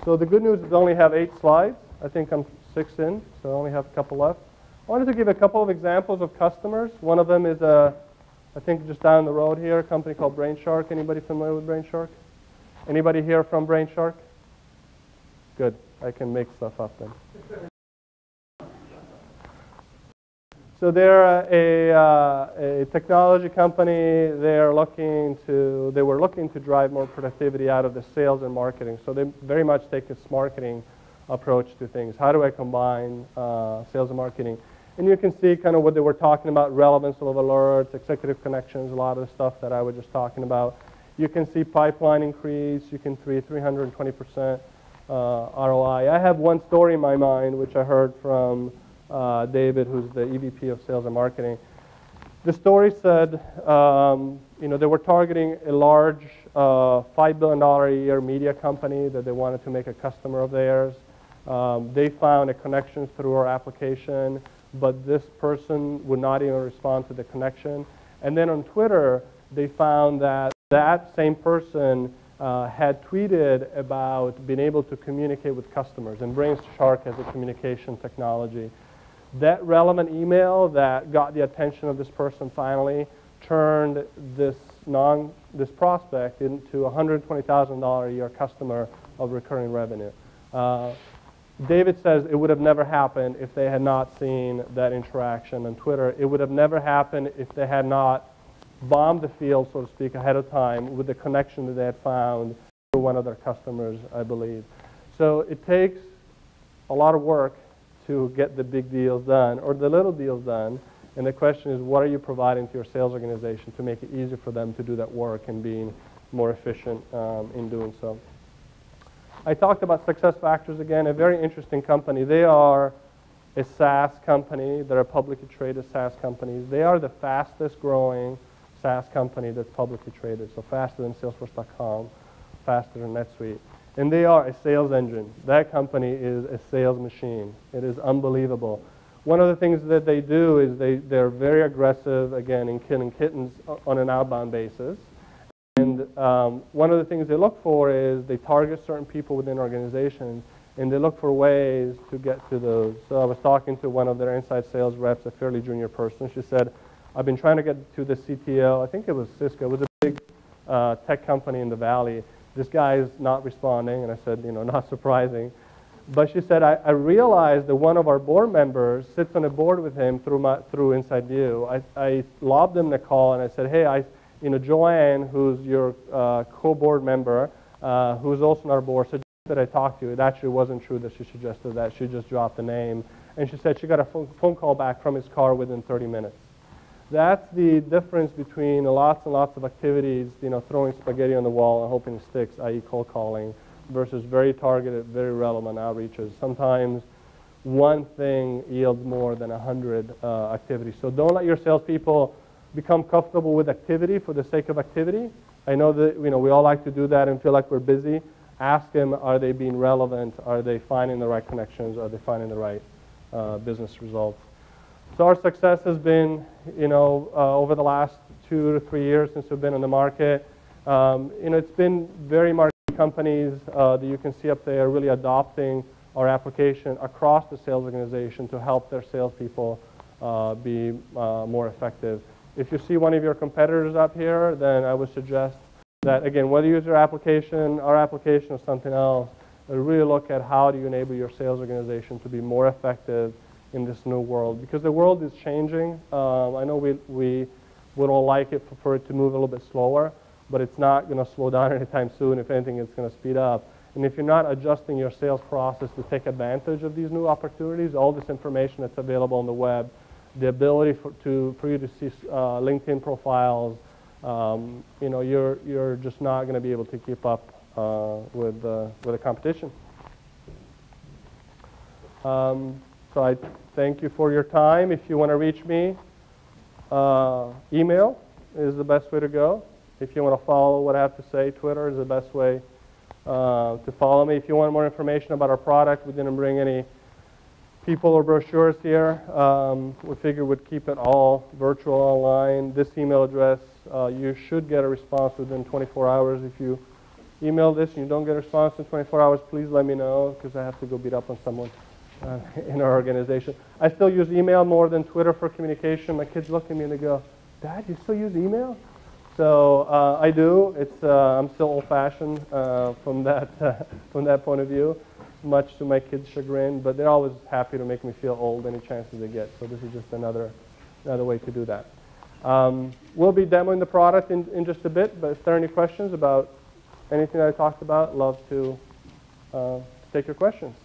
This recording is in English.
So the good news is I only have 8 slides. I think I'm 6 in, so I only have a couple left. I wanted to give a couple of examples of customers. One of them is, I think just down the road here, a company called BrainShark. Anybody familiar with BrainShark? Anybody here from BrainShark? Good. I can make stuff up then. So they're a technology company. They were looking to drive more productivity out of the sales and marketing. So they very much take this marketing approach to things. How do I combine sales and marketing? And you can see kind of what they were talking about, relevance of alerts, executive connections, a lot of the stuff that I was just talking about. You can see pipeline increase. You can see 320% ROI. I have one story in my mind, which I heard from David, who's the EVP of Sales and Marketing. The story said, they were targeting a large $5 billion a year media company that they wanted to make a customer of theirs. They found a connection through our application, but this person would not even respond to the connection. And then on Twitter, they found that that same person had tweeted about being able to communicate with customers, and BrainShark has a communication technology. That relevant email that got the attention of this person finally turned this prospect into a $120,000 a year customer of recurring revenue. David says it would have never happened if they had not seen that interaction on Twitter. It would have never happened if they had not bombed the field, so to speak, ahead of time with the connection that they had found through one of their customers, I believe. So it takes a lot of work to get the big deals done or the little deals done. And the question is, what are you providing to your sales organization to make it easier for them to do that work and being more efficient in doing so? I talked about SuccessFactors again, a very interesting company. They are a SaaS company. They're a publicly traded SaaS company. They are the fastest growing SaaS company that's publicly traded, so faster than Salesforce.com, faster than NetSuite. And they are a sales engine. That company is a sales machine. It is unbelievable. One of the things that they do is they're very aggressive, again, in killing kittens on an outbound basis. And one of the things they look for is they target certain people within organizations, and they look for ways to get to those. So I was talking to one of their inside sales reps, a fairly junior person. She said, I've been trying to get to the CTO. I think it was Cisco. It was a big tech company in the Valley. This guy is not responding. And I said, not surprising. But she said, I realized that one of our board members sits on a board with him through InsideView. I lobbed him the call, and I said, hey, Joanne, who's your co-board member, who's also on our board, suggested that I talk to you. It actually wasn't true that she suggested that. She just dropped the name. And she said she got a phone call back from his car within 30 minutes. That's the difference between lots and lots of activities, throwing spaghetti on the wall and hoping it sticks, i.e. cold calling, versus very targeted, very relevant outreaches. Sometimes one thing yields more than 100 activities. So don't let your salespeople become comfortable with activity for the sake of activity. I know that we all like to do that and feel like we're busy. Ask them, are they being relevant? Are they finding the right connections? Are they finding the right business results? So our success has been, over the last 2 to 3 years since we've been on the market. It's been very marquee companies that you can see up there really adopting our application across the sales organization to help their salespeople be more effective. If you see one of your competitors up here, then I would suggest that, again, whether you use our application, or something else, really look at how do you enable your sales organization to be more effective in this new world, because the world is changing. I know we would all like it for it to move a little bit slower, but it's not going to slow down anytime soon. If anything, it's going to speed up. And if you're not adjusting your sales process to take advantage of these new opportunities, all this information that's available on the web, the ability for you to see LinkedIn profiles, you're just not going to be able to keep up with the competition. So I thank you for your time. If you want to reach me, email is the best way to go. If you want to follow what I have to say, Twitter is the best way to follow me. If you want more information about our product, we didn't bring any people or brochures here. We figured we'd keep it all virtual online. This email address, you should get a response within 24 hours if you email this and you don't get a response in 24 hours, please let me know, because I have to go beat up on someone in our organization. I still use email more than Twitter for communication. My kids look at me and they go, Dad, you still use email? So I do. I'm still old-fashioned from that point of view, much to my kids' chagrin. But they're always happy to make me feel old any chances they get. So this is just another way to do that. We'll be demoing the product in just a bit. But if there are any questions about anything that I talked about, love to take your questions.